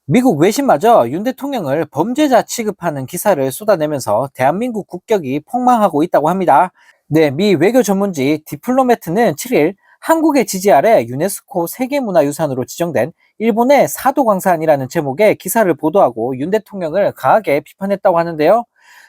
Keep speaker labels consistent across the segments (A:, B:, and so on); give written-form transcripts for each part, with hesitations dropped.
A: 미국 외신마저 윤 대통령을 범죄자 취급하는 기사를 쏟아내면서 대한민국 국격이 폭망하고 있다고 합니다. 네, 미 외교 전문지 디플로매트는 7일 한국의 지지 아래 유네스코 세계문화유산으로 지정된 일본의 사도광산이라는 제목의 기사를 보도하고 윤 대통령을 강하게 비판했다고 하는데요.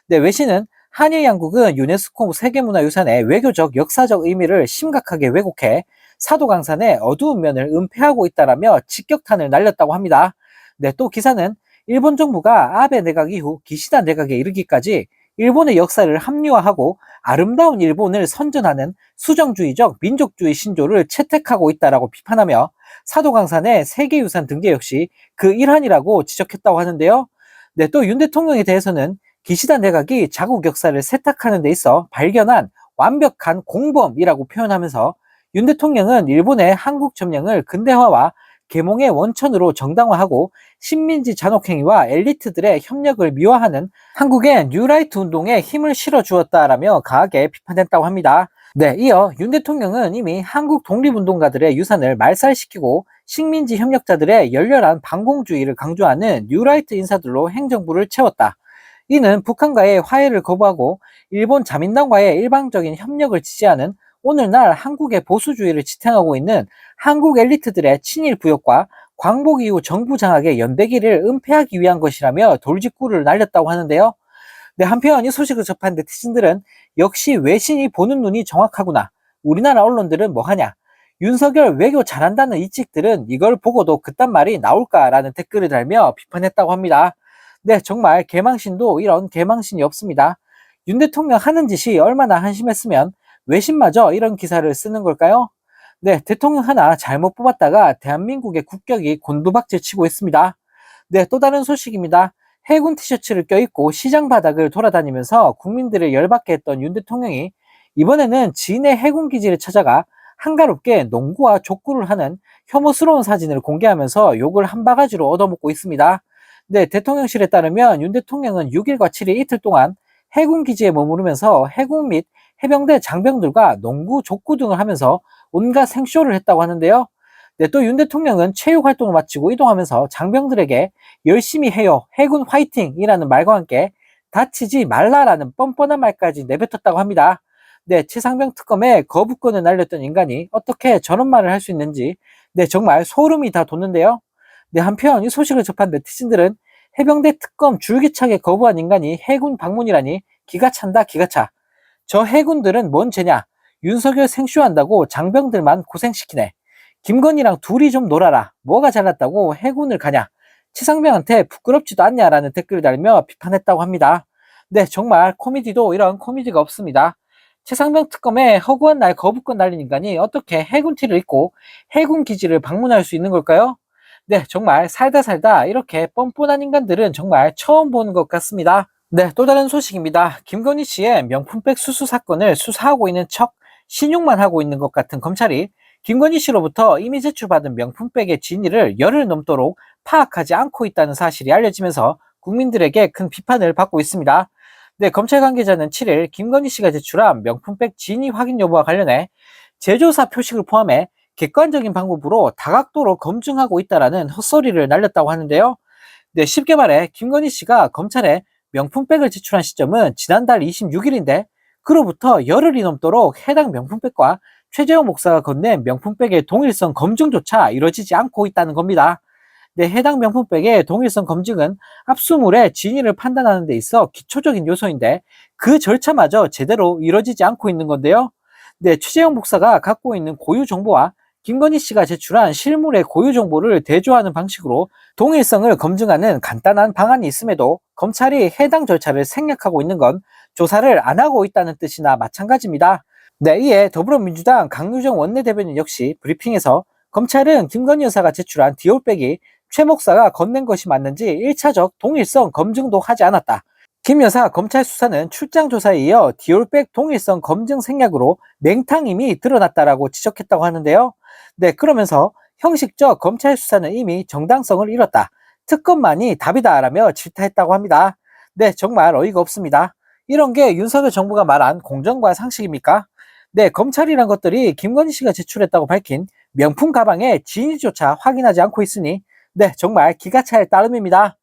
A: 네, 외신은 한일 양국은 유네스코 세계문화유산의 외교적, 역사적 의미를 심각하게 왜곡해 사도광산의 어두운 면을 은폐하고 있다라며 직격탄을 날렸다고 합니다. 네, 또 기사는 일본 정부가 아베 내각 이후 기시다 내각에 이르기까지 일본의 역사를 합리화하고 아름다운 일본을 선전하는 수정주의적 민족주의 신조를 채택하고 있다라고 비판하며 사도광산의 세계유산 등재 역시 그 일환이라고 지적했다고 하는데요. 네, 또 윤 대통령에 대해서는 기시다 내각이 자국 역사를 세탁하는 데 있어 발견한 완벽한 공범이라고 표현하면서 윤 대통령은 일본의 한국 점령을 근대화와 계몽의 원천으로 정당화하고 식민지 잔혹행위와 엘리트들의 협력을 미화하는 한국의 뉴라이트 운동에 힘을 실어주었다라며 강하게 비판했다고 합니다. 네, 이어 윤 대통령은 이미 한국 독립운동가들의 유산을 말살시키고 식민지 협력자들의 열렬한 반공주의를 강조하는 뉴라이트 인사들로 행정부를 채웠다. 이는 북한과의 화해를 거부하고 일본 자민당과의 일방적인 협력을 지지하는 오늘날 한국의 보수주의를 지탱하고 있는 한국 엘리트들의 친일 부역과 광복 이후 정부 장악의 연대기를 은폐하기 위한 것이라며 돌직구를 날렸다고 하는데요. 네, 한편 이 소식을 접한 네티즌들은 역시 외신이 보는 눈이 정확하구나. 우리나라 언론들은 뭐하냐. 윤석열 외교 잘한다는 이 찍들은 이걸 보고도 그딴 말이 나올까라는 댓글을 달며 비판했다고 합니다. 네, 정말 개망신도 이런 개망신이 없습니다. 윤 대통령 하는 짓이 얼마나 한심했으면 외신마저 이런 기사를 쓰는 걸까요? 네, 대통령 하나 잘못 뽑았다가 대한민국의 국격이 곤두박질 치고 있습니다. 네, 또 다른 소식입니다. 해군 티셔츠를 껴입고 시장 바닥을 돌아다니면서 국민들을 열받게 했던 윤 대통령이 이번에는 지인의 해군 기지를 찾아가 한가롭게 농구와 족구를 하는 혐오스러운 사진을 공개하면서 욕을 한 바가지로 얻어먹고 있습니다. 네, 대통령실에 따르면 윤 대통령은 6일과 7일 이틀 동안 해군 기지에 머무르면서 해군 및 해병대 장병들과 농구, 족구 등을 하면서 온갖 생쇼를 했다고 하는데요. 네, 또 윤 대통령은 체육 활동을 마치고 이동하면서 장병들에게 열심히 해요, 해군 화이팅이라는 말과 함께 다치지 말라라는 뻔뻔한 말까지 내뱉었다고 합니다. 네, 최상병 특검에 거부권을 날렸던 인간이 어떻게 저런 말을 할 수 있는지 네, 정말 소름이 다 돋는데요. 네, 한편 이 소식을 접한 네티즌들은 해병대 특검 줄기차게 거부한 인간이 해군 방문이라니 기가 찬다 기가 차. 저 해군들은 뭔 죄냐? 윤석열 생쇼한다고 장병들만 고생시키네. 김건희랑 둘이 좀 놀아라. 뭐가 잘났다고 해군을 가냐? 최상병한테 부끄럽지도 않냐라는 댓글을 달며 비판했다고 합니다. 네, 정말 코미디도 이런 코미디가 없습니다. 최상병 특검에 허구한 날 거부권 날린 인간이 어떻게 해군 티를 입고 해군 기지를 방문할 수 있는 걸까요? 네, 정말 살다 살다 이렇게 뻔뻔한 인간들은 정말 처음 보는 것 같습니다. 네, 또 다른 소식입니다. 김건희 씨의 명품백 수수 사건을 수사하고 있는 척 신용만 하고 있는 것 같은 검찰이 김건희 씨로부터 이미 제출받은 명품백의 진위를 열흘 넘도록 파악하지 않고 있다는 사실이 알려지면서 국민들에게 큰 비판을 받고 있습니다. 네, 검찰 관계자는 7일 김건희 씨가 제출한 명품백 진위 확인 여부와 관련해 제조사 표식을 포함해 객관적인 방법으로 다각도로 검증하고 있다라는 헛소리를 날렸다고 하는데요. 네, 쉽게 말해 김건희 씨가 검찰에 명품백을 제출한 시점은 지난달 26일인데 그로부터 열흘이 넘도록 해당 명품백과 최재형 목사가 건넨 명품백의 동일성 검증조차 이루어지지 않고 있다는 겁니다. 네, 해당 명품백의 동일성 검증은 압수물의 진위를 판단하는 데 있어 기초적인 요소인데 그 절차마저 제대로 이루어지지 않고 있는 건데요. 네, 최재형 목사가 갖고 있는 고유 정보와 김건희 씨가 제출한 실물의 고유 정보를 대조하는 방식으로 동일성을 검증하는 간단한 방안이 있음에도 검찰이 해당 절차를 생략하고 있는 건 조사를 안 하고 있다는 뜻이나 마찬가지입니다. 네, 이에 더불어민주당 강유정 원내대변인 역시 브리핑에서 검찰은 김건희 여사가 제출한 디올백이 최 목사가 건넨 것이 맞는지 1차적 동일성 검증도 하지 않았다. 김 여사 검찰 수사는 출장 조사에 이어 디올백 동일성 검증 생략으로 맹탕임이 드러났다라고 지적했다고 하는데요. 네, 그러면서 형식적 검찰 수사는 이미 정당성을 잃었다. 특검만이 답이다라며 질타했다고 합니다. 네, 정말 어이가 없습니다. 이런 게 윤석열 정부가 말한 공정과 상식입니까? 네, 검찰이란 것들이 김건희 씨가 제출했다고 밝힌 명품 가방의 진위조차 확인하지 않고 있으니 네, 정말 기가 찰 따름입니다.